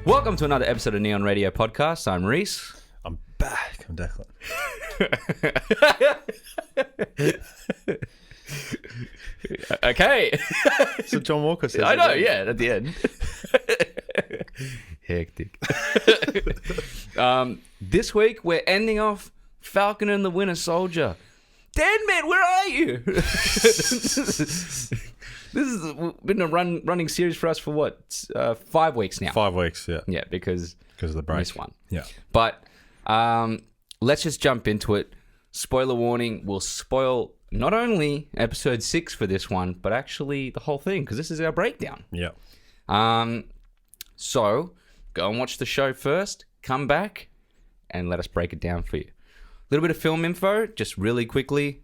Welcome to another episode of Neon Radio Podcast. I'm Reece. I'm back. I'm Declan. Okay. So John Walker says. I know, yeah, at the end. Hectic. This week, we're ending off Falcon and the Winter Soldier. Dan, man, where are you? This has been a running series for us for what? 5 weeks now. 5 weeks, yeah. Yeah, because of the break. Missed one. Yeah. But let's just jump into it. Spoiler warning, we'll spoil not only episode 6 for this one, but actually the whole thing, because this is our breakdown. Yeah. So go and watch the show first, come back, and let us break it down for you. A little bit of film info, just really quickly.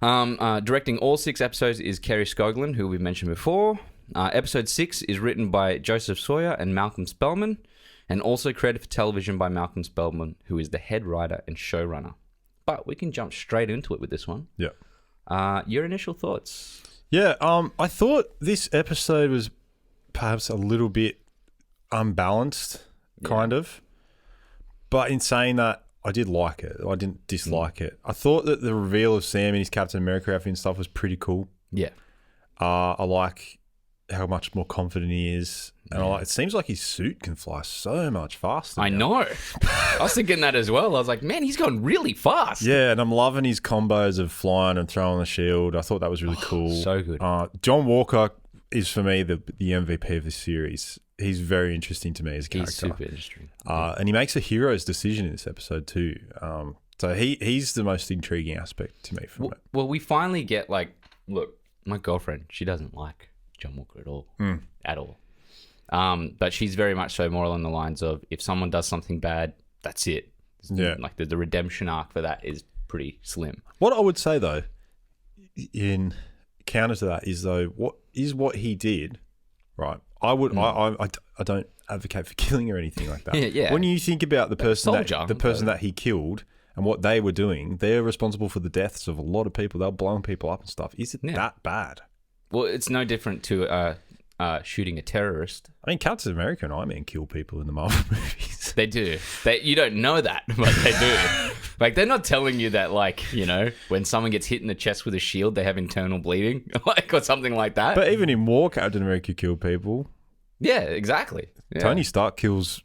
Directing all 6 episodes is Kerry Skoglund, who we've mentioned before. Episode 6 is written by Joseph Sawyer and Malcolm Spellman, and also credited for television by Malcolm Spellman, who is the head writer and showrunner. But we can jump straight into it with this one. Yeah. Your initial thoughts? Yeah. I thought this episode was perhaps a little bit unbalanced, kind of. But in saying that, I did like it. I didn't dislike it. I thought that the reveal of Sam in his Captain America outfit and stuff was pretty cool. Yeah. I like how much more confident he is. And it seems like his suit can fly so much faster. I know. I was thinking that as well. I was like, man, he's going really fast. Yeah, and I'm loving his combos of flying and throwing the shield. I thought that was really cool. So good. John Walker is, for me, the MVP of this series. He's very interesting to me as a character. He's super interesting. And he makes a hero's decision in this episode too. So he's the most intriguing aspect to me from it. Well, we finally get look, my girlfriend, she doesn't like John Walker at all. At all. But she's very much so more along the lines of, if someone does something bad, that's it. Yeah. Like the redemption arc for that is pretty slim. What I would say though, in counter to that, is what he did, right? I don't advocate for killing or anything like that. Yeah. When you think about the person soldier, that he killed and what they were doing, they're responsible for the deaths of a lot of people. They're blowing people up and stuff. Is it that bad? Well, it's no different to shooting a terrorist. I mean, Captain America and Iron Man kill people in the Marvel movies. They do. You don't know that, but they do. Like, they're not telling you that, when someone gets hit in the chest with a shield, they have internal bleeding, or something like that. But even in war, Captain America killed people. Yeah, exactly. Yeah. Tony Stark kills...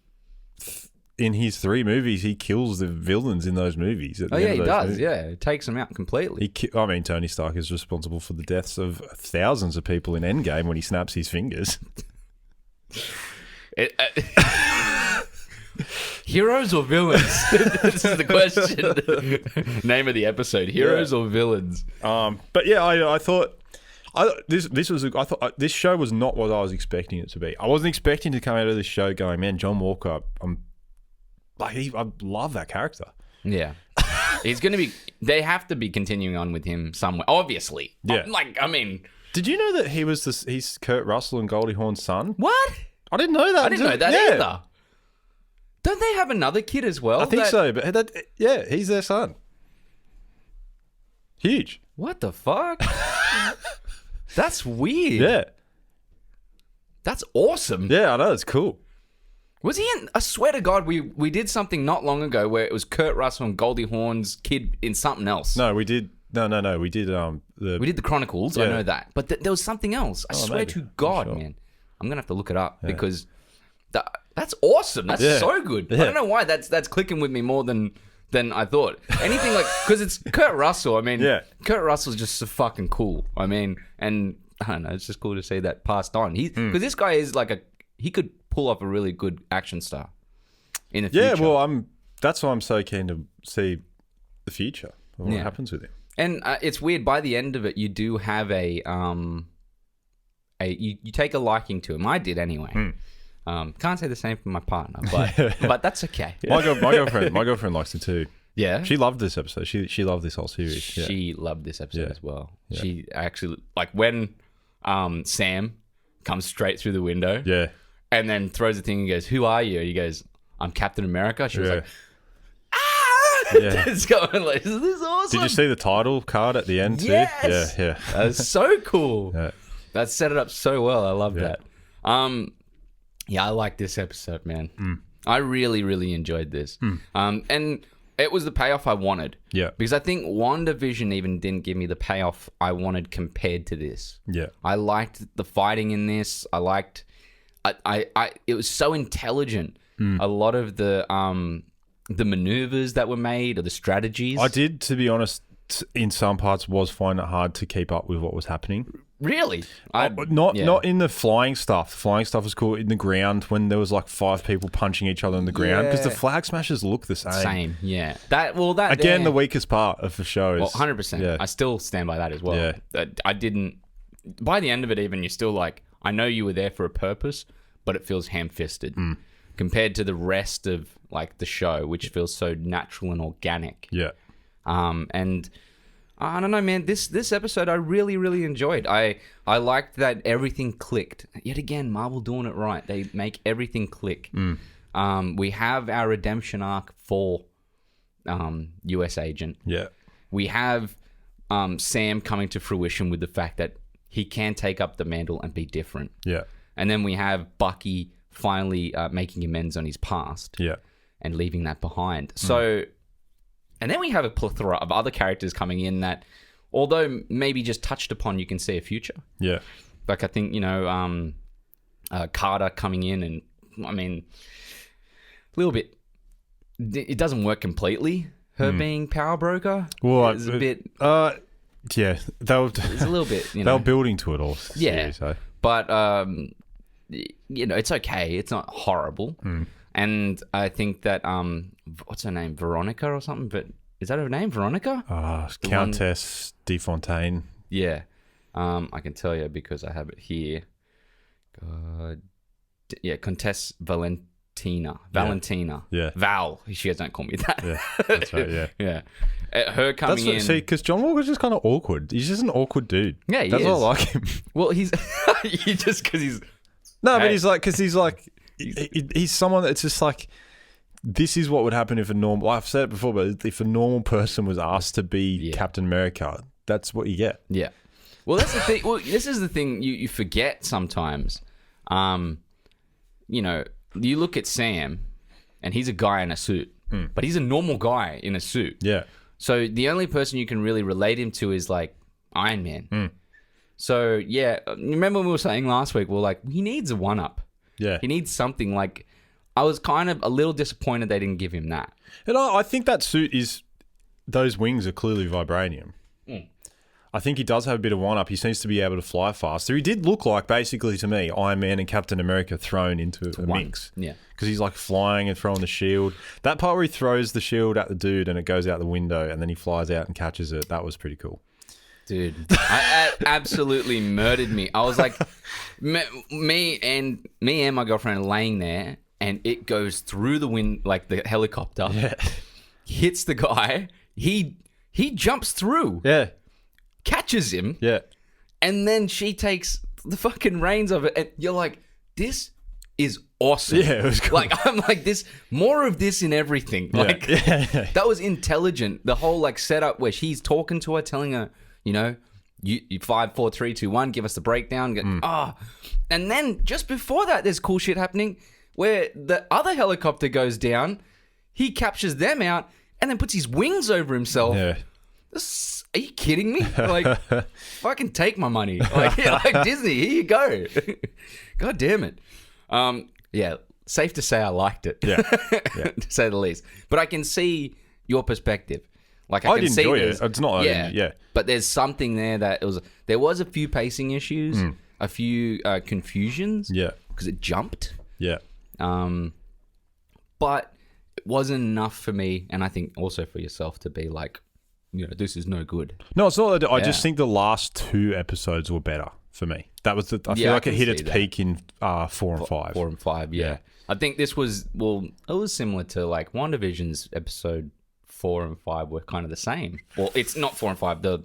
In his 3 movies, he kills the villains in those movies. Oh, yeah, he does. Movies. Yeah, he takes them out completely. Tony Stark is responsible for the deaths of thousands of people in Endgame when he snaps his fingers. Heroes or villains? This is the question. Name of the episode: Heroes or villains? But yeah, I thought this show was not what I was expecting it to be. I wasn't expecting to come out of this show going, man, John Walker, I love that character. Yeah. He's going to be... They have to be continuing on with him somewhere. Obviously. Yeah. Did you know that he's Kurt Russell and Goldie Hawn's son? What? I didn't know that. I didn't know that either. Don't they have another kid as well? I think so, but he's their son. Huge. What the fuck? That's weird. Yeah. That's awesome. Yeah, I know. It's cool. Was he in... I swear to God, we did something not long ago where it was Kurt Russell and Goldie Hawn's kid in something else. No, we did... No. We did We did the Chronicles, I know that. But there was something else. I swear to God, man. I'm going to have to look it up because that's awesome. That's so good. Yeah. I don't know why that's clicking with me more than I thought. Anything because it's Kurt Russell. I mean, Kurt Russell's just so fucking cool. I mean, and I don't know, it's just cool to see that passed on. Because this guy is he could pull off a really good action star in the future. Yeah, well, that's why I'm so keen to see the future of what happens with him. And it's weird. By the end of it, you do have you take a liking to him. I did anyway. Can't say the same for my partner, but that's okay. My girlfriend likes it too. Yeah, she loved this episode. She loved this whole series. She loved this episode as well. Yeah. She actually when Sam comes straight through the window. Yeah. And then throws the thing and goes, "Who are you?" And he goes, "I'm Captain America." She was like, Yeah. It's going like, is this awesome? Did you see the title card at the end too? Yes. Yeah. That was so cool. Yeah. That set it up so well. I love that. Yeah, I like this episode, man. I really, really enjoyed this. And it was the payoff I wanted. Yeah. Because I think WandaVision even didn't give me the payoff I wanted compared to this. Yeah. I liked the fighting in this. I liked... it was so intelligent. A lot of the maneuvers that were made or the strategies. I did, to be honest, in some parts was find it hard to keep up with what was happening. Really? Not in the flying stuff. The flying stuff was cool in the ground when there was like 5 people punching each other on the ground because the flag smashers look the same. Same, yeah. The weakest part of the show is 100%. Yeah. I still stand by that as well. Yeah. I didn't. By the end of it, even you're still like, I know you were there for a purpose, but it feels ham-fisted compared to the rest of like the show, which feels so natural and organic. Yeah. And I don't know, man. This episode I really, really enjoyed. I liked that everything clicked. Yet again, Marvel doing it right. They make everything click. We have our redemption arc for US Agent. Yeah. We have Sam coming to fruition with the fact that he can take up the mantle and be different. Yeah. And then we have Bucky finally making amends on his past. Yeah. And leaving that behind. So, and then we have a plethora of other characters coming in that, although maybe just touched upon, you can see a future. Yeah. Like I think, Carter coming in and, I mean, a little bit, it doesn't work completely, her being power broker. Well, it's a bit... yeah, it's a little bit, they were building to it all. Yeah. So. But, it's okay. It's not horrible. And I think that, what's her name? Veronica or something? But is that her name? Veronica? Countess de Fontaine. Yeah. I can tell you because I have it here. God. Yeah, Countess Valentina. Yeah. Val. She don't call me that. Yeah, that's right, yeah. Yeah. Her coming in. See, because John Walker's just kind of awkward. He's just an awkward dude. Yeah, he That's is. why I like him. Well, he's just because he's... No, but he's he's someone that's just like, this is what would happen if a normal, I've said it before, but if a normal person was asked to be Captain America, that's what you get. Yeah. Well, that's the thing. Well, this is the thing you forget sometimes. You look at Sam and he's a guy in a suit, but he's a normal guy in a suit. Yeah. So the only person you can really relate him to is like Iron Man. So yeah, remember when we were saying last week, we're like, he needs a one-up. Yeah. He needs something like... I was kind of a little disappointed they didn't give him that. And I think that suit is... Those wings are clearly vibranium. I think he does have a bit of one-up. He seems to be able to fly faster. He did look like, basically to me, Iron Man and Captain America thrown into a mix. Yeah. Because he's like flying and throwing the shield. That part where he throws the shield at the dude and it goes out the window and then he flies out and catches it, that was pretty cool. Dude, I absolutely murdered me. I was like, me and my girlfriend are laying there, and it goes through the wind like the helicopter. Yeah. Hits the guy. He jumps through. Yeah. Catches him. Yeah. And then she takes the fucking reins of it, and you're like, this is awesome. Yeah, it was cool. Like, I'm like, more of this in everything. Yeah. Like, that was intelligent. The whole like setup where she's talking to her, telling her, you 5, 4, 3, 2, 1, give us the breakdown. And then just before that, there's cool shit happening where the other helicopter goes down. He captures them out and then puts his wings over himself. Yeah. Are you kidding me? Like, fucking take my money. Like Disney, here you go. God damn it. Yeah, safe to say I liked it. Yeah. To say the least. But I can see your perspective. Like I can didn't see enjoy it. It's not. Yeah. But there's something there that there was a few pacing issues, a few confusions. Yeah. Because it jumped. Yeah. But it wasn't enough for me, and I think also for yourself to be like, this is no good. No, it's not. I just think the last 2 episodes were better for me. That was I feel like it hit its peak in 4 and 5. 4 and 5, yeah. I think this was it was similar to like WandaVision's episode 4 and 5 were kind of the same. Well, it's not 4 and 5, the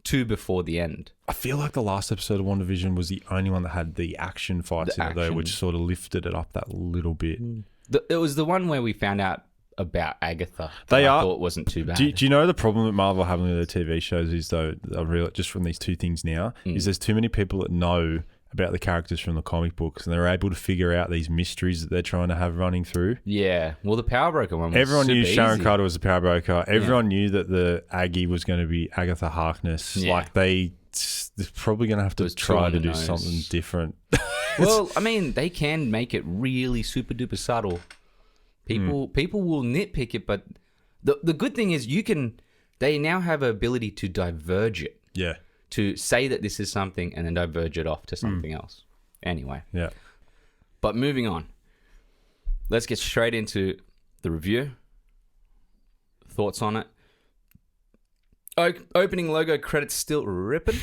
2 before the end. I feel like the last episode of WandaVision was the only one that had the action fights in it, though, which sort of lifted it up that little bit. It was the one where we found out about Agatha. I thought wasn't too bad. Do you know the problem that Marvel are having with their TV shows is, though, just from these 2 things now, is there's too many people that know about the characters from the comic books, and they're able to figure out these mysteries that they're trying to have running through. Yeah. Well, the Power Broker one was Everyone knew super Sharon easy. Carter was the Power Broker. Everyone knew that the Aggie was going to be Agatha Harkness. Yeah. Like, they're probably going to have to try to do something different. Well, I mean, they can make it really super duper subtle. People will nitpick it, but the good thing is they now have an ability to diverge it. Yeah. To say that this is something and then diverge it off to something else. Anyway. Yeah. But moving on. Let's get straight into the review. Thoughts on it. Opening logo credits still ripping,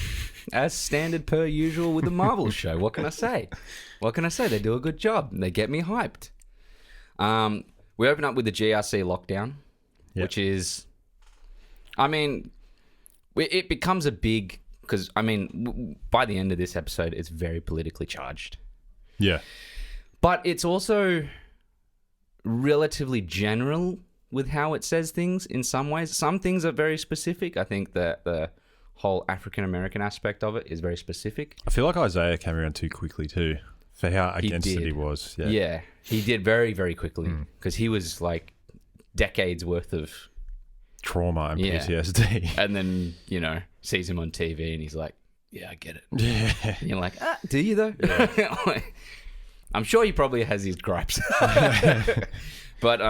as standard per usual with the Marvel show. What can I say? They do a good job. They get me hyped. We open up with the GRC lockdown, which is, I mean, it becomes a big, because, I mean, by the end of this episode, it's very politically charged. Yeah. But it's also relatively general with how it says things in some ways. Some things are very specific. I think that the whole African-American aspect of it is very specific. I feel like Isaiah came around too quickly too for how against it he was. Yeah, he did very, very quickly because he was like decades worth of trauma and PTSD. And then, sees him on TV and he's like, yeah, I get it. Yeah. And you're like, do you though? Yeah. I'm sure he probably has his gripes. But,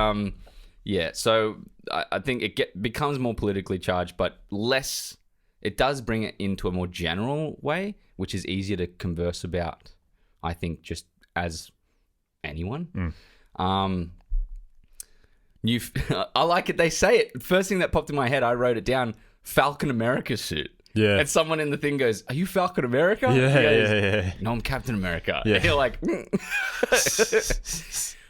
yeah, so I think it becomes more politically charged, but less. It does bring it into a more general way, which is easier to converse about, I think, just as anyone. I like it. They say it. First thing that popped in my head, I wrote it down, Falcon America suit. Yeah. And someone in the thing goes, are you Falcon America? Yeah. No, I'm Captain America. Yeah. And you're like,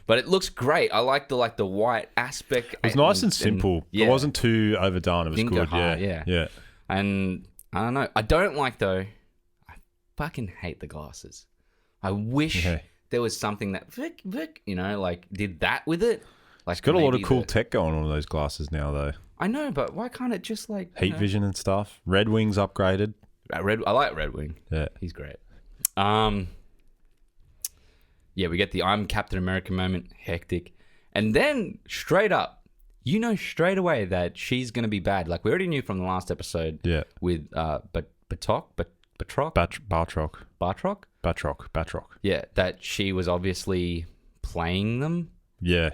But it looks great. I like the white aspect. It was nice and simple. It wasn't too overdone. It was good. Yeah. And I don't know. I don't like, though, I fucking hate the glasses. I wish there was something that, did that with it. Like, it's got a lot of cool tech going on with those glasses now, though. I know, but why can't it just heat vision and stuff? Red Wing's upgraded. I like Red Wing. Yeah. He's great. Yeah, we get the I'm Captain America moment, hectic. And then straight up, straight away that she's going to be bad. Like we already knew from the last episode with Batroc. Yeah, that she was obviously playing them. Yeah.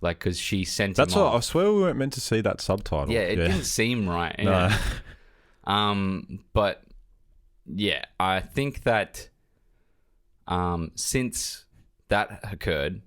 Like, because she sent That's him what off. I swear we weren't meant to see that subtitle. Yeah, it didn't seem right. No. But yeah, I think that since that occurred,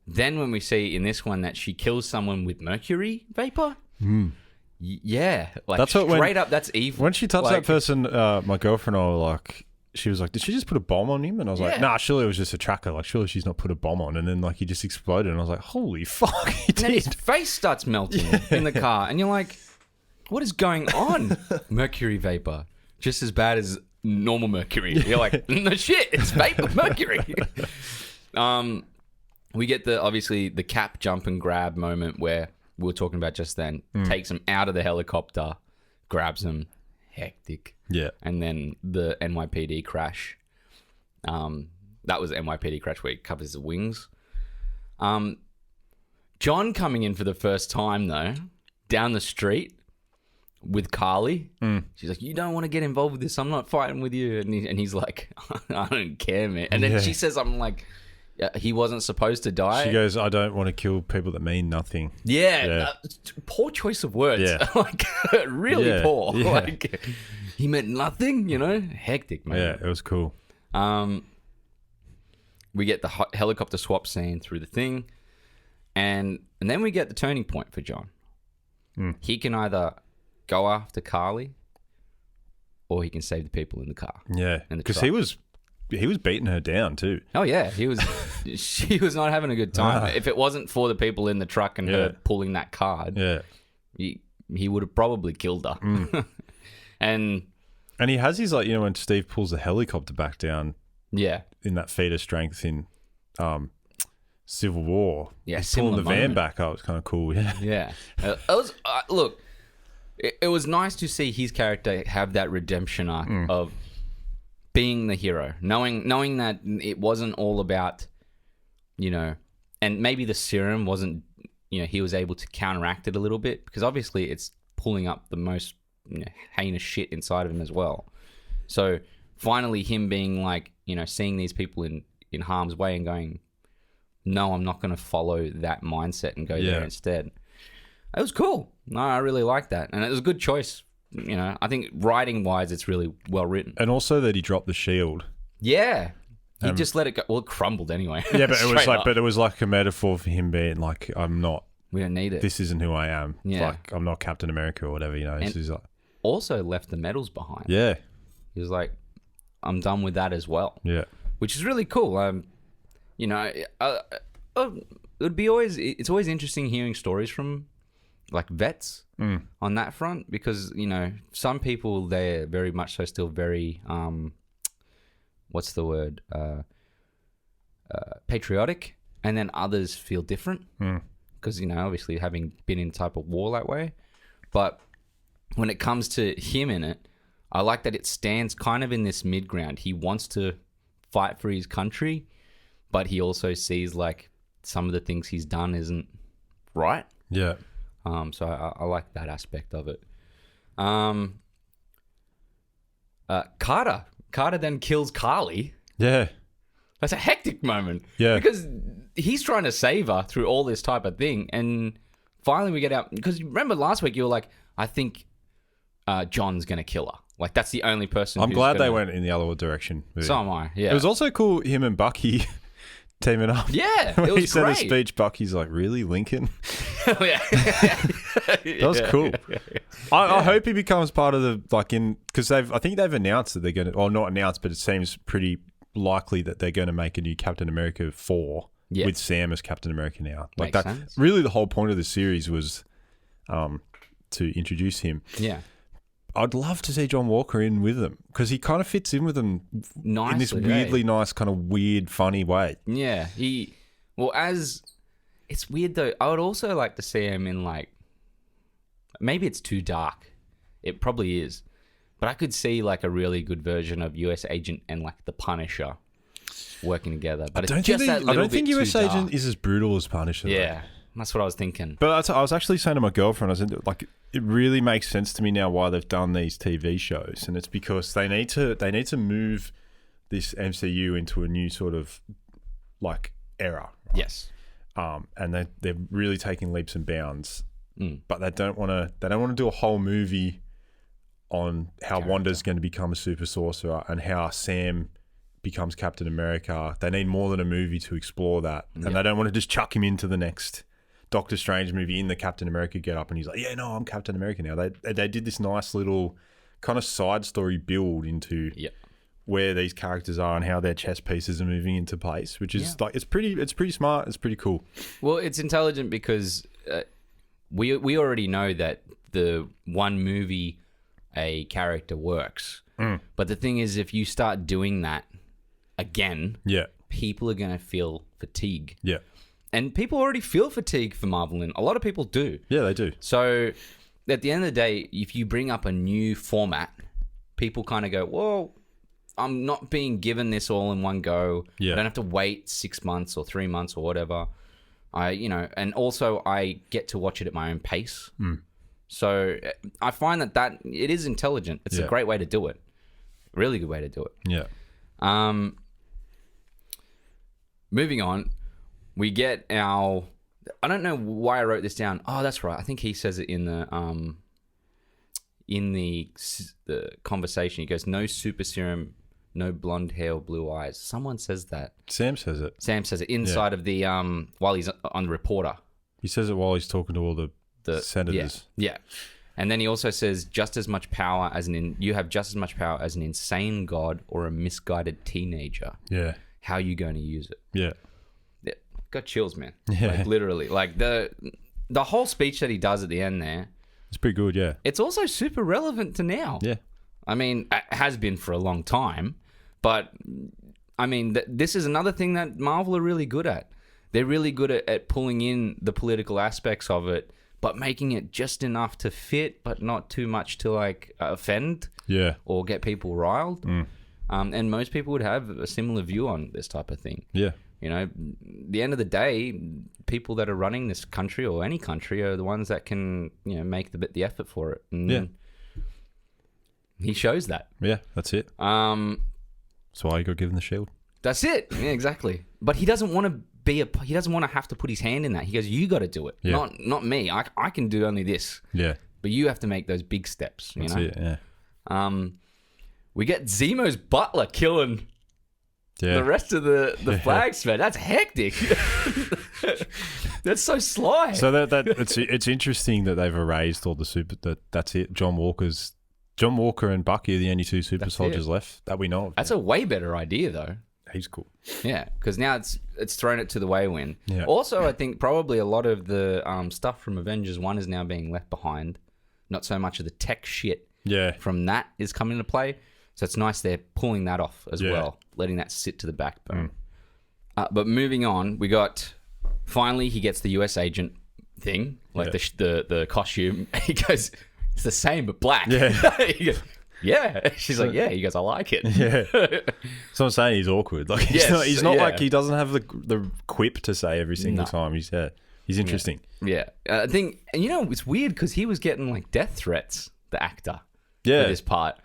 then when we see in this one that she kills someone with mercury vapor, like that's straight up, that's evil. When she touched that person, my girlfriend and I were like, she was like, did she just put a bomb on him? And I was like, nah, surely it was just a tracker. Like, surely she's not put a bomb on. And then, he just exploded. And I was like, holy fuck, he did. And then his face starts melting in the car. And you're like, what is going on? Mercury vapor. Just as bad as normal mercury. You're like, no shit, it's vapor mercury. We get obviously the Cap jump and grab moment where we were talking about just then. Takes him out of the helicopter, grabs him. Hectic. Yeah. And then the NYPD crash. That was the NYPD crash where he covers the wings. John coming in for the first time, though, down the street with Carly. She's like, you don't want to get involved with this. I'm not fighting with you. And he's like, I don't care, man. And then she says, I'm like, he wasn't supposed to die. She goes, I don't want to kill people that mean nothing. Yeah. Poor choice of words. Yeah. Really poor. Yeah. He meant nothing, Hectic, man. Yeah, it was cool. We get the helicopter swap scene through the thing. And then we get the turning point for John. He can either go after Carly or he can save the people in the car. Yeah. Because he was beating her down too. Oh yeah, she was not having a good time. If it wasn't for the people in the truck and her pulling that card, he would have probably killed her. And he has his when Steve pulls the helicopter back down. Yeah. In that feat of strength in Civil War. Yeah, he's pulling the van back up. It's kind of cool. Yeah. Yeah. It was look. It was nice to see his character have that redemption arc of being the hero, knowing that it wasn't all about, and maybe the serum wasn't, he was able to counteract it a little bit because obviously it's pulling up the most heinous shit inside of him as well. So finally him being like, seeing these people in harm's way and going, no, I'm not going to follow that mindset and go there instead. It was cool. No, I really liked that. And it was a good choice. I think writing-wise, it's really well written. And also that he dropped the shield. Yeah. He just let it go. Well, it crumbled anyway. Yeah, but it was like a metaphor for him being like, I'm not. We don't need it. This isn't who I am. Yeah. Like, I'm not Captain America or whatever, This is like... Also left the medals behind. Yeah. He was like, I'm done with that as well. Yeah. Which is really cool. It's always interesting hearing stories from like vets on that front because, some people, they're very much so still very, what's the word? Patriotic. And then others feel different because, obviously having been in type of war that way. But when it comes to him in it, I like that it stands kind of in this mid-ground. He wants to fight for his country, but he also sees like some of the things he's done isn't right. Yeah. So I like that aspect of it. Carter then kills Carly. Yeah. That's a hectic moment. Yeah. Because he's trying to save her through all this type of thing. And finally we get out. Because remember last week you were like, I think John's going to kill her. Like, that's the only person I'm glad they went in the other direction. So am I, yeah. It was also cool, him and Bucky teaming up. Yeah, when it was he said great. his speech, Bucky's like, really, Lincoln? Oh, yeah. That was cool. I hope he becomes part of the, because I think they've announced that they're going to, well, not announced, but it seems pretty likely that they're going to make a new Captain America 4 with Sam as Captain America now. Like, Makes that. sense. Really, the whole point of the series was to introduce him. Yeah. I'd love to see John Walker in with them because he kind of fits in with them nicely, in this weirdly nice, kind of weird, funny way. Yeah. It's weird though. I would also like to see him in like, maybe it's too dark. It probably is. But I could see like a really good version of US Agent and like the Punisher working together. But I don't think US Agent is as brutal as Punisher. Yeah. Though. That's what I was thinking. But I was actually saying to my girlfriend, I was like, it really makes sense to me now why they've done these TV shows, and it's because they need to move this MCU into a new sort of like era. Right? Yes. And they're really taking leaps and bounds, but they don't want to do a whole movie on how Wanda's going to become a super sorcerer and how Sam becomes Captain America. They need more than a movie to explore that, and they don't want to just chuck him into the next Doctor Strange movie in the Captain America get up and he's like, yeah, no, I'm Captain America now. They did this nice little kind of side story build into where these characters are and how their chess pieces are moving into place, which is like, it's pretty smart. It's pretty cool. Well, it's intelligent because we already know that the one movie a character works. But the thing is, if you start doing that again, people are going to feel fatigue. Yeah. And people already feel fatigue for Marvel, and a lot of people do. Yeah, they do. So at the end of the day, if you bring up a new format, people kind of go, well, I'm not being given this all in one go. Yeah. I don't have to wait 6 months or 3 months or whatever. And also I get to watch it at my own pace. So I find that it is intelligent. It's a great way to do it. Really good way to do it. Yeah. Moving on. We get I don't know why I wrote this down. Oh, that's right. I think he says it in the conversation. He goes, no super serum, no blonde hair or blue eyes. Someone says that. Sam says it. Sam says it inside of the, while he's on the reporter. He says it while he's talking to all the senators. Yeah. And then he also says, you have just as much power as an insane god or a misguided teenager. Yeah. How are you going to use it? Yeah. Got chills, man. Yeah. Like literally. Like the whole speech that he does at the end there. It's pretty good, yeah. It's also super relevant to now. Yeah. I mean, it has been for a long time. But, I mean, this is another thing that Marvel are really good at. They're really good at pulling in the political aspects of it, but making it just enough to fit, but not too much to, like, offend. Yeah. Or get people riled. And most people would have a similar view on this type of thing. Yeah. You know, the end of the day, people that are running this country or any country are the ones that can, make the effort for it. And he shows that. Yeah, that's it. That's why you got given the shield. That's it. Yeah, exactly. But he doesn't want to he doesn't want to have to put his hand in that. He goes, you got to do it. Yeah. Not me. I can do only this. Yeah. But you have to make those big steps. That's it, yeah. We get Zemo's butler killing the rest of the flags, man. That's hectic. That's so sly. So it's interesting that they've erased all the super. That's it. John Walker and Bucky are the only two super soldiers left that we know of. That's a way better idea, though. He's cool. Yeah, because now it's thrown it to the waywin. Yeah. Also, I think probably a lot of the stuff from Avengers 1 is now being left behind. Not so much of the tech shit from that is coming into play. So it's nice they're pulling that off as well, letting that sit to the backbone. But moving on, we got... Finally, he gets the US agent thing, like the costume. He goes, it's the same but black. Yeah. He goes, yeah. She's like, yeah. He goes, I like it. Yeah. So I'm saying he's awkward. Like he's not like he doesn't have the quip to say every single time. He's interesting. Yeah. I think, and it's weird because he was getting like death threats, the actor, for this part.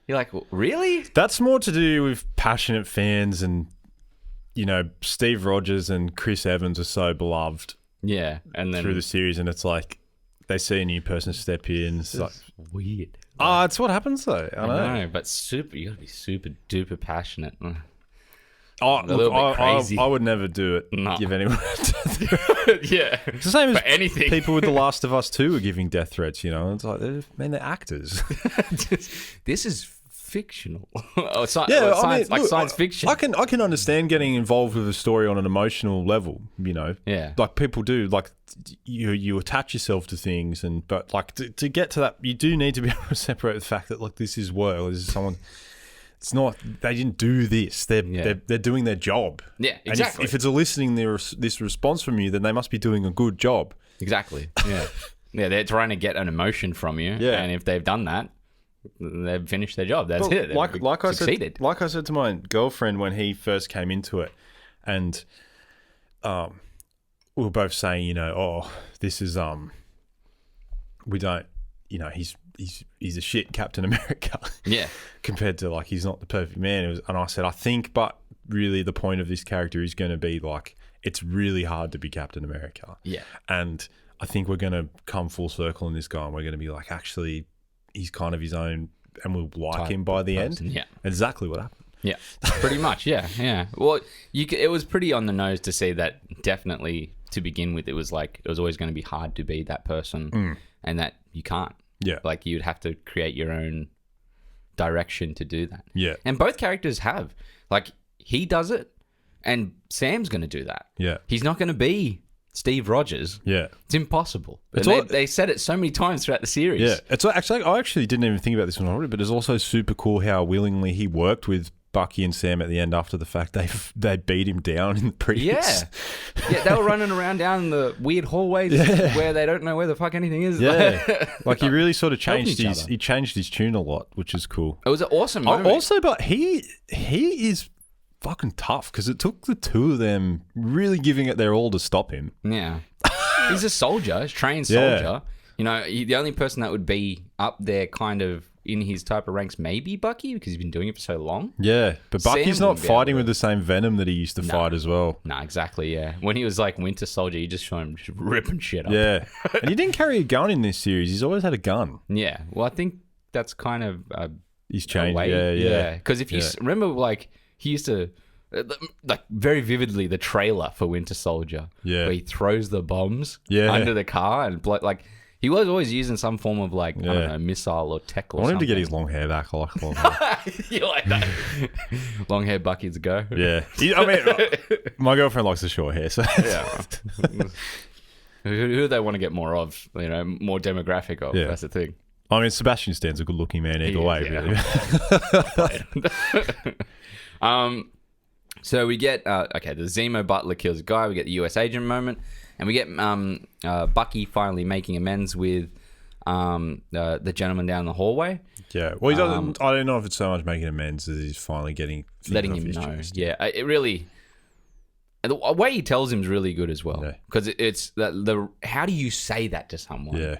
You're like, well, really? That's more to do with passionate fans and, Steve Rogers and Chris Evans are so beloved. Yeah. And then through the series, and it's like they see a new person step in. It's like weird. It's what happens though. I know. But you gotta be super duper passionate. Crazy. I would never do it. No. Give anyone yeah. It's the same as anything. People with The Last of Us 2 are giving death threats, It's like, they're actors. This is fictional. Science fiction. I can understand getting involved with a story on an emotional level, Yeah. Like people do. Like you attach yourself to things, but like to get to that, you do need to be able to separate the fact that like this is work. This is someone. It's not. They didn't do this. They're doing their job. Yeah, exactly. And if it's eliciting this response from you, then they must be doing a good job. Exactly. Yeah. Yeah, they're trying to get an emotion from you. Yeah. And if they've done that, they've finished their job. That's it. Like I said to my girlfriend when he first came into it, and we were both saying, this is we don't, he's a shit Captain America. Yeah. Compared to like he's not the perfect man. And I said, I think, but really the point of this character is going to be like it's really hard to be Captain America. Yeah. And I think we're going to come full circle in this guy, and we're going to be like, actually, he's kind of his own, and we'll like him by the end. Yeah. Exactly what happened. Yeah. Pretty much. Yeah. Yeah. Well, it was pretty on the nose to say that definitely to begin with. It was always going to be hard to be that person, and that you can't. Yeah. Like you'd have to create your own direction to do that. Yeah. And both characters have. Like he does it, and Sam's going to do that. Yeah. He's not going to be Steve Rogers. Yeah. It's impossible. They said it so many times throughout the series. Yeah. It's actually, I actually didn't even think about this when I read it, but it's also super cool how willingly he worked with Bucky and Sam at the end after the fact they beat him down in the previous. Yeah, they were running around down the weird hallways where they don't know where the fuck anything is. Yeah. Like he really sort of changed his tune a lot, which is cool. It was an awesome moment. Also, but he is fucking tough because it took the two of them really giving it their all to stop him. Yeah. He's a soldier, he's a trained soldier. The only person that would be up there kind of in his type of ranks maybe Bucky because he's been doing it for so long. Yeah, but Bucky's not fighting with the same venom that he used to fight as well. Nah, exactly, yeah. When he was like Winter Soldier, you just saw him just ripping shit up. Yeah. And he didn't carry a gun in this series. He's always had a gun. Yeah. Well, I think that's kind of he's changed. Yeah. Because if you remember, like, he used to... like very vividly the trailer for Winter Soldier where he throws the bombs under the car and like he was always using some form of like I don't know, missile or tech or something. I want him to get his long hair back. I like long hair. You like that? Long hair Bucky's go. Yeah. I mean, my girlfriend likes the short hair, so yeah. Who do they want to get more of? More demographic of. That's the thing. I mean, Sebastian Stan's a good looking man either way, really. So we get, the Zemo butler kills a guy. We get the US agent moment. And we get Bucky finally making amends with the gentleman down the hallway. Yeah. Well, he doesn't. I don't know if it's so much making amends as he's finally letting him know. Chest. Yeah, it really. The way he tells him is really good as well, because it's the how do you say that to someone? Yeah.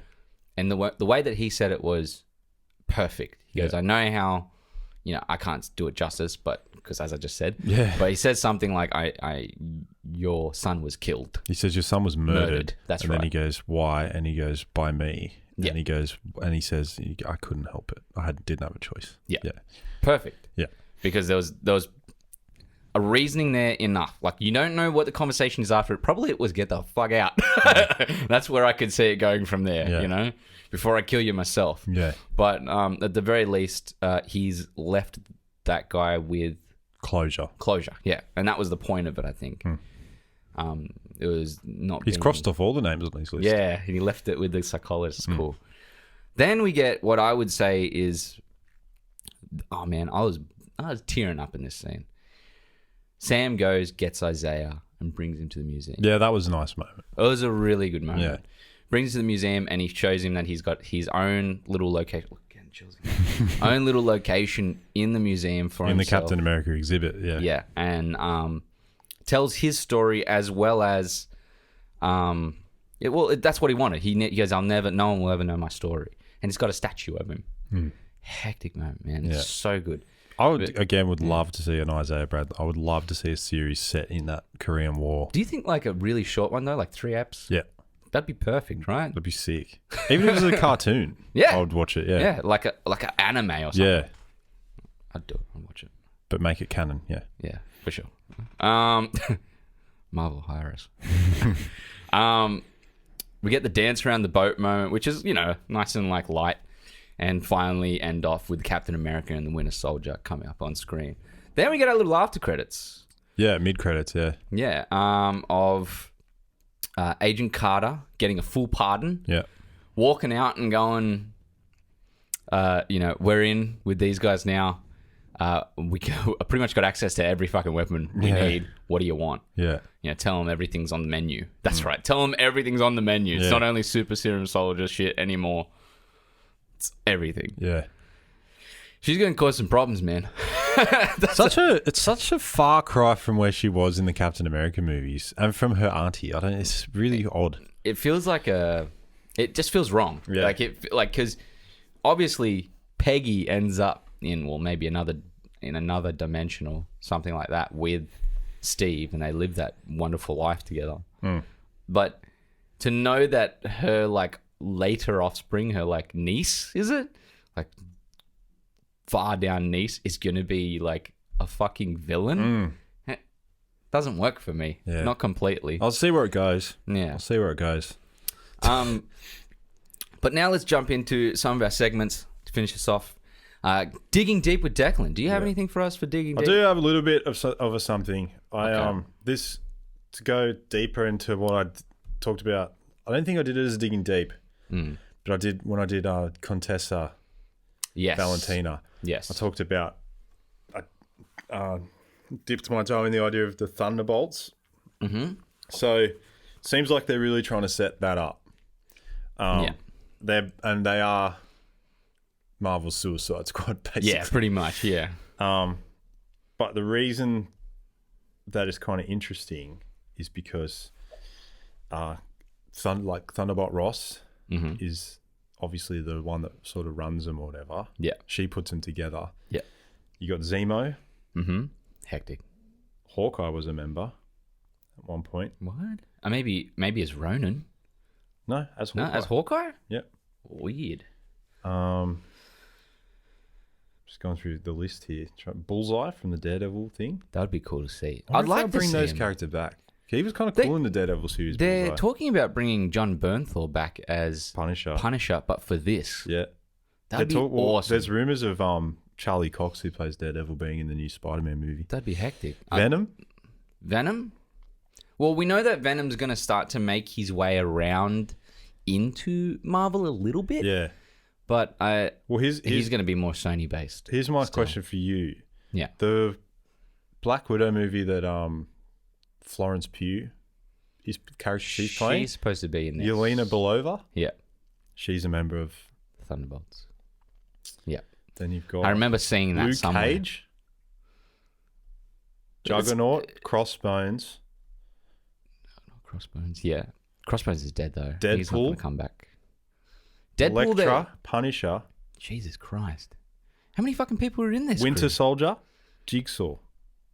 And the way that he said it was perfect. He goes, I know how, I can't do it justice, but because as I just said, but he says something like, your son was killed. He says your son was murdered. That's right. right. And then he goes, why? And he goes, by me. Yeah. And he says, I couldn't help it. Didn't have a choice. Yeah. Perfect. Yeah. Because there was a reasoning there enough. Like, you don't know what the conversation is after it. Probably it was get the fuck out. That's where I could see it going from there, before I kill you myself. Yeah. But at the very least, he's left that guy with closure. Yeah. And that was the point of it, I think. It was not. He's crossed off all the names on his list. Yeah. And he left it with the psychologist. It's cool. Then we get what I would say is, oh man, I was tearing up in this scene. Sam gets Isaiah and brings him to the museum. Yeah, that was a nice moment. It was a really good moment. Yeah. Brings him to the museum and he shows him that he's got his own little location. Own little location in the museum for himself. In the Captain America exhibit, yeah. Yeah, and tells his story as well as, that's what he wanted. He goes, no one will ever know my story. And he's got a statue of him. Hectic moment, man. It's so good. I would love to see an Isaiah Bradley. I would love to see a series set in that Korean War. Do you think like a really short one though, like 3 eps? Yeah. That'd be perfect, right? That'd be sick. Even if it was a cartoon, I would watch it. Yeah, yeah, like an anime or something. Yeah, I'd do it. I'd watch it. But make it canon. Yeah, yeah, for sure. Marvel, hire us. We get the dance around the boat moment, which is nice and like light, and finally end off with Captain America and the Winter Soldier coming up on screen. Then we get our little after credits. Yeah, mid credits. Yeah, yeah. Of Agent Carter getting a full pardon. Yeah. Walking out and going, we're in with these guys now. We pretty much got access to every fucking weapon we need. What do you want? Yeah. Tell them everything's on the menu. That's right. Tell them everything's on the menu. It's not only super serum soldier shit anymore. It's everything. Yeah. She's going to cause some problems, man. It's such a far cry from where she was in the Captain America movies and from her auntie. It's really odd. It feels like it just feels wrong. Yeah. Because obviously Peggy ends up in maybe another dimension or something like that with Steve, and they live that wonderful life together. But to know that her like later offspring, her like niece, is it like far down niece, is gonna be like a fucking villain? It doesn't work for me. Not completely. I'll see where it goes. Yeah, I'll see where it goes. But now let's jump into some of our segments to finish this off. Digging deep with Declan. Do you have anything for us for digging deep? I do have a little bit of a something. This to go deeper into what I talked about. I don't think I did it as digging deep, but I did when I did Contessa. Yes. Valentina. Yes. I talked about. I dipped my toe in the idea of the Thunderbolts. Mm-hmm. So, seems like they're really trying to set that up. They are Marvel's Suicide Squad, basically. Yeah, pretty much. Yeah. But the reason that is kind of interesting is because, Thunderbolt Ross is obviously the one that sort of runs them or whatever. Yeah. She puts them together. Yeah. You got Zemo. Mm-hmm. Hectic. Hawkeye was a member at one point. What? Maybe as Ronan. No, as Hawkeye. No, as Hawkeye? Yep. Weird. Just going through the list here. Bullseye from the Daredevil thing. That would be cool to see. I'd like to bring those characters back. He was kind of cool in the Daredevil series. They're talking about bringing John Bernthal back as Punisher, but for this. Yeah. That'd be awesome. There's rumors of Charlie Cox, who plays Daredevil, being in the new Spider-Man movie. That'd be hectic. Venom? Well, we know that Venom's going to start to make his way around into Marvel a little bit. Yeah. But he's going to be more Sony based. Here's my question for you. Yeah. The Black Widow movie that Florence Pugh, his character she's playing. She's supposed to be in this. Yelena Belova. Yeah. She's a member of Thunderbolts. Yeah. Then you've got I remember seeing that Luke somewhere. Cage, Juggernaut, Crossbones, Crossbones, yeah. Crossbones is dead though. He's not Deadpool. going to come back. Deadpool, Elektra, Punisher, Jesus Christ. How many fucking people are in this Winter crew? Soldier, Jigsaw.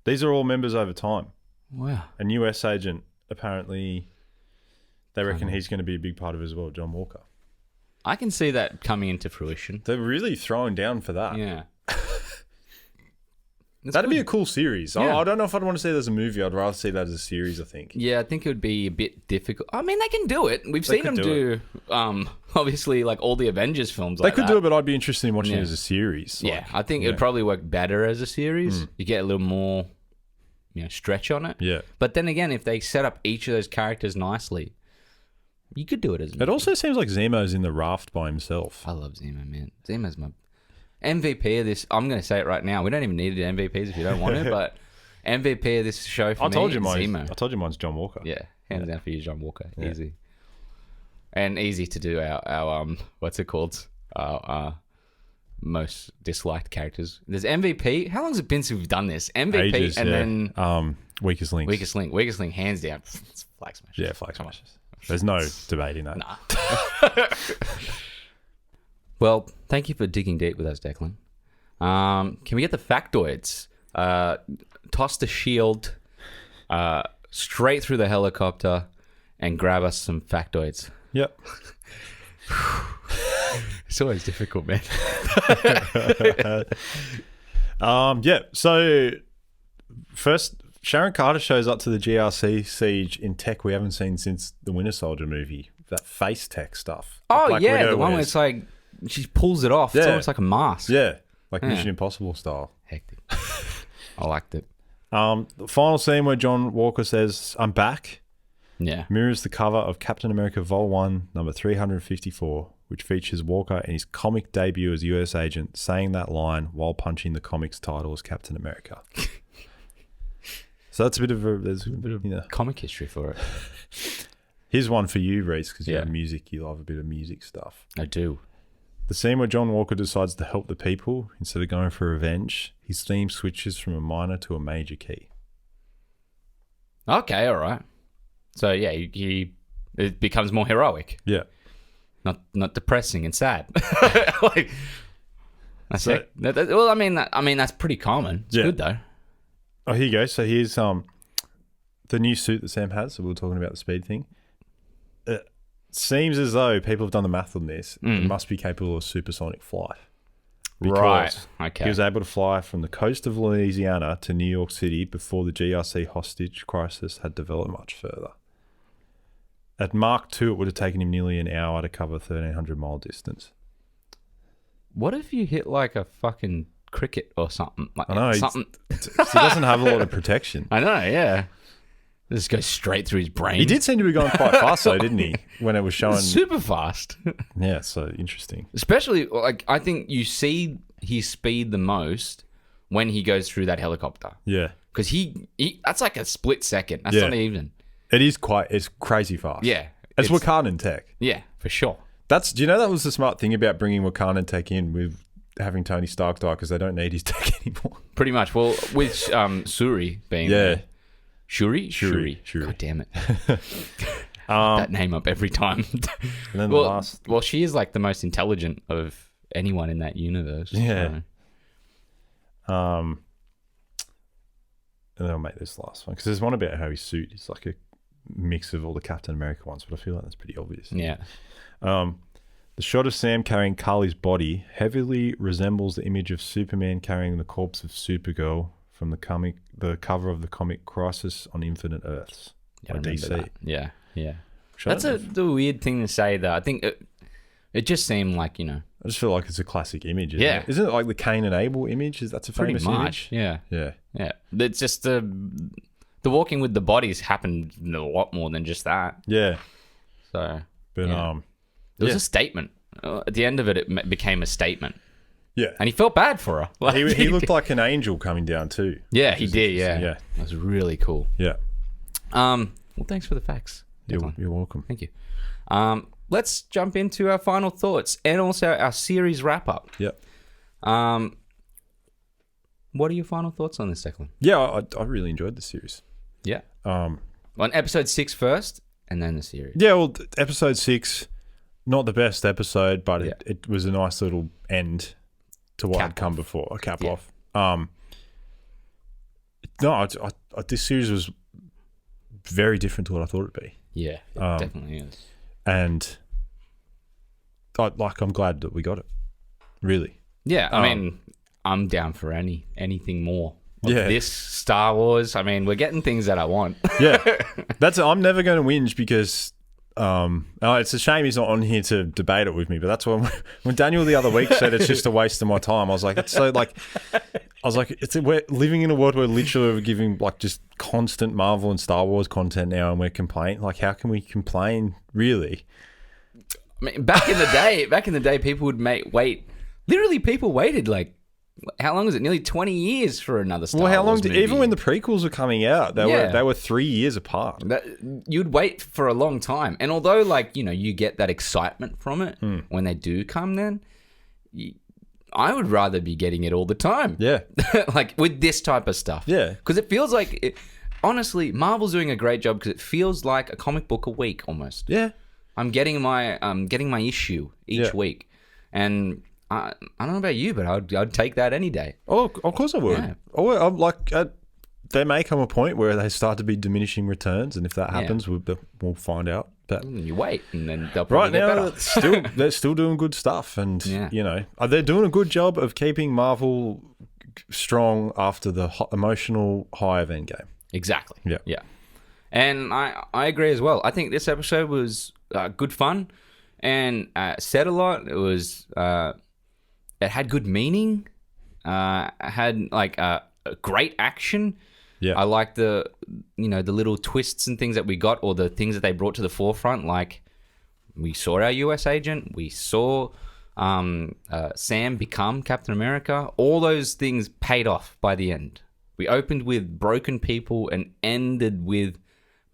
These are all members over time. Wow. An US agent, apparently, they reckon he's going to be a big part of it as well, John Walker. I can see that coming into fruition. They're really throwing down for that. Yeah. That'd be a cool series. Yeah. I don't know if I'd want to see that as a movie. I'd rather see that as a series, I think. Yeah, I think it would be a bit difficult. I mean, they can do it. We've They seen them could do, obviously, like all the Avengers films They like could that. do it, but I'd be interested in watching it as a series. Yeah, I think it would probably work better as a series. You get a little more, stretch on it. Yeah. But then again, if they set up each of those characters nicely, you could do it as a movie. It also seems like Zemo's in the raft by himself. I love Zemo, man. Zemo's my MVP of this. I'm going to say it right now. We don't even need MVPs if you don't want it, but MVP of this show for me is Zemo. I told you mine's John Walker. Yeah, hands down for you, John Walker. Yeah. Easy. And easy to do our what's it called? Our most disliked characters. There's MVP. How long has it been since we've done this? MVP Ages, and then Weakest Links. Weakest Link, hands down. It's Flag Smash. Yeah, Flag Smash. There's no debating that. Nah. Well, thank you for digging deep with us, Declan. Can we get the factoids? Toss the shield straight through the helicopter and grab us some factoids. Yep. It's always difficult, man. Yeah. So first, Sharon Carter shows up to the GRC siege in tech we haven't seen since the Winter Soldier movie. That face tech stuff. Oh, Black yeah. Widow The one where wears. it's like she pulls it off. It's Yeah. almost like a mask. Yeah. Like Mission Impossible style. Hectic. I liked it. The final scene where John Walker says, "I'm back," Yeah. mirrors the cover of Captain America Vol 1, number 354, which features Walker in his comic debut as US agent saying that line while punching the comic's title as Captain America. So that's there's a bit of Comic history for it. Here's one for you, Reece, because you Yeah. have music. You love a bit of music stuff. I do. The scene where John Walker decides to help the people instead of going for revenge, his theme switches from a minor to a major key. Okay, all right. So, yeah, it becomes more heroic. Yeah. Not depressing and sad. Like, that's it. Well, I mean, that's pretty common. It's good though. Oh, here you go. So here's the new suit that Sam has. So we were talking about the speed thing. It seems as though people have done the math on this. It must be capable of supersonic flight. Right. Okay. He was able to fly from the coast of Louisiana to New York City before the GRC hostage crisis had developed much further. At Mark II, it would have taken him nearly an hour to cover a 1,300-mile distance. What if you hit like a fucking cricket or something? Like I know. something. He doesn't have a lot of protection. I know. Yeah. This goes straight through his brain. He did seem to be going quite fast, though, didn't he? When it was showing. Super fast. Yeah, so interesting. Especially, like, I think you see his speed the most when he goes through that helicopter. Yeah. Because he that's like a split second. That's Yeah. not even. It's crazy fast. Yeah. It's Wakandan tech. Yeah, for sure. Do you know that was the smart thing about bringing Wakandan tech in with having Tony Stark die because they don't need his tech anymore. Pretty much. Well, with Shuri being Yeah. Shuri. God damn it. That name up every time. And then the last. Well, she is like the most intelligent of anyone in that universe. Yeah. So. And then I'll make this last one because there's one about how his suit is like a mix of all the Captain America ones, but I feel like that's pretty obvious. Yeah. The shot of Sam carrying Carly's body heavily resembles the image of Superman carrying the corpse of Supergirl from the cover of the comic Crisis on Infinite Earths by DC. That. Yeah. That's the weird thing to say, though. I think it just seemed like, I just feel like it's a classic image. Isn't Yeah. it? Isn't it like the Cain and Abel image? That's a pretty famous much. image. Yeah. Yeah. It's just the walking with the bodies happened a lot more than just that. Yeah. So, But it was a statement. At the end of it, it became a statement. Yeah. And he felt bad for her. Like, He looked like an angel coming down too. Yeah, he did. Yeah. Yeah. That was really cool. Yeah. Well, thanks for the facts. You're Declan. welcome. Thank you. let's jump into our final thoughts and also our series wrap up. Yep. What are your final thoughts on this, Declan? Yeah, I really enjoyed the series. Yeah. On episode 6 first, and then the series. Yeah, well, episode 6, not the best episode, but it was a nice little end to what had come before. A cap off. No, this series was very different to what I thought it'd be. Yeah, it definitely is. And I'm glad that we got it. Really. Yeah, I mean, I'm down for anything more of this Star Wars. I mean, we're getting things that I want. Yeah, I'm never going to whinge because it's a shame he's not on here to debate it with me. But that's when Daniel the other week said it's just a waste of my time. I was like, we're living in a world where literally we're giving like just constant Marvel and Star Wars content now, and we're complaining. Like, how can we complain? Really? I mean, back in the day, people would wait. Literally, people waited like, how long was it? Nearly 20 years for another Star Wars movie. Well, how long even when the prequels were coming out, they were 3 years apart. You'd wait for a long time. And although, like, you get that excitement from it when they do come then, I would rather be getting it all the time. Yeah. Like, with this type of stuff. Yeah. Because it feels like, honestly, Marvel's doing a great job because it feels like a comic book a week almost. Yeah. I'm getting my issue each week. And I don't know about you, but I'd take that any day. Oh, of course I would. Yeah. There may come a point where they start to be diminishing returns, and if that happens, we'll find out. But you wait, and then they'll probably get better. They're still doing good stuff, and they're doing a good job of keeping Marvel strong after the emotional high of Endgame. Exactly. Yeah. Yeah. And I agree as well. I think this episode was good fun, and said a lot. It was. It had good meaning. Had like great action. Yeah, I like the little twists and things that we got, or the things that they brought to the forefront. Like we saw our US agent, we saw Sam become Captain America. All those things paid off by the end. We opened with broken people and ended with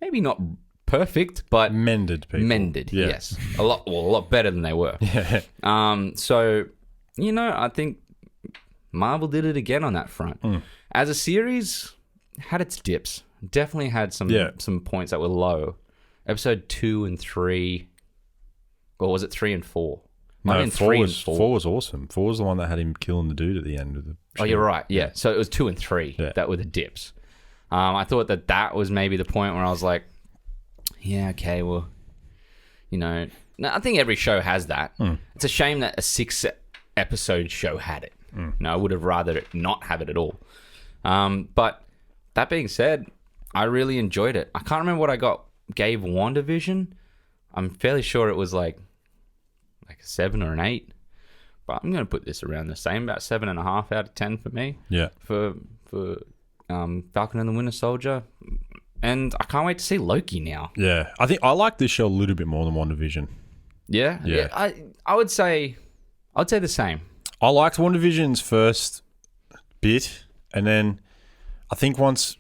maybe not perfect, but mended people. Mended, yes, a lot better than they were. Yeah. So. I think Marvel did it again on that front. As a series, had its dips. Definitely had some points that were low. Episode 2 and 3, or was it 3 and 4? No, 4 was awesome. 4 was the one that had him killing the dude at the end of the show. Oh, you're right. Yeah. So it was 2 and 3 that were the dips. I thought that was maybe the point where I was like, yeah, okay, well, no, I think every show has that. It's a shame that a 6-episode show had it. I would have rather it not have it at all. But that being said, I really enjoyed it. I can't remember what I gave WandaVision. I'm fairly sure it was like a 7 or an 8. But I'm going to put this around the same, about 7.5 out of 10 for me. Yeah. For Falcon and the Winter Soldier. And I can't wait to see Loki now. Yeah. I think I like this show a little bit more than WandaVision. Yeah? Yeah. I would say the same. I liked WandaVision's first bit, and then I think once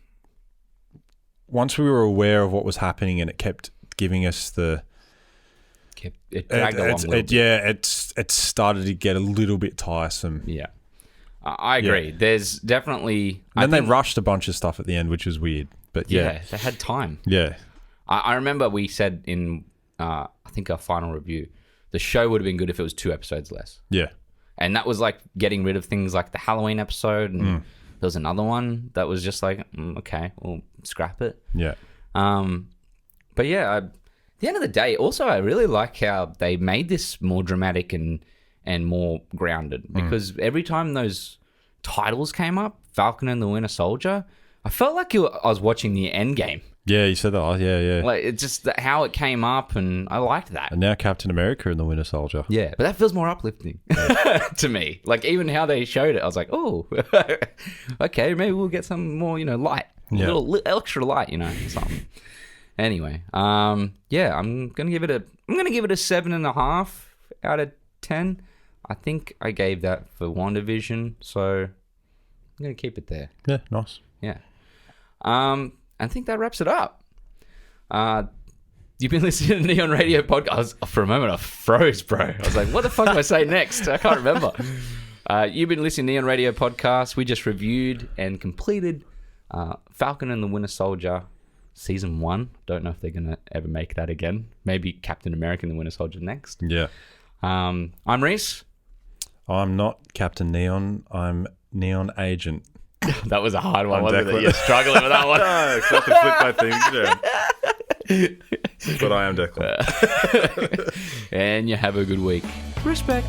we were aware of what was happening and it kept giving us it dragged along a little bit. It started to get a little bit tiresome. Yeah. I agree. Yeah. There's definitely... And then they rushed a bunch of stuff at the end, which was weird. But they had time. Yeah. I remember we said in, I think our final review, the show would have been good if it was 2 episodes less. Yeah. And that was like getting rid of things like the Halloween episode. And there was another one that was just like, okay, we'll scrap it. Yeah. But yeah, at the end of the day, also, I really like how they made this more dramatic and more grounded. Because every time those titles came up, Falcon and the Winter Soldier, I felt like I was watching the Endgame. Yeah, you said that. Oh, yeah. Like, it's just how it came up, and I liked that. And now Captain America and the Winter Soldier. Yeah, but that feels more uplifting to me. Like, even how they showed it, I was like, oh, okay, maybe we'll get some more, light. A little extra light, something. Anyway, I'm gonna give it a 7.5 out of 10. I think I gave that for WandaVision, so I'm gonna keep it there. Yeah, nice. Yeah. I think that wraps it up. You've been listening to Neon Radio Podcast. For a moment, I froze, bro. I was like, what the fuck do I say next? I can't remember. You've been listening to Neon Radio Podcast. We just reviewed and completed Falcon and the Winter Soldier Season 1. Don't know if they're going to ever make that again. Maybe Captain America and the Winter Soldier next. Yeah. I'm Reece. I'm not Captain Neon. I'm Neon Agent. That was a hard one, wasn't it? You're struggling with that one. No, because I can flip my things. Yeah. But I am Declan. And you have a good week. Respect.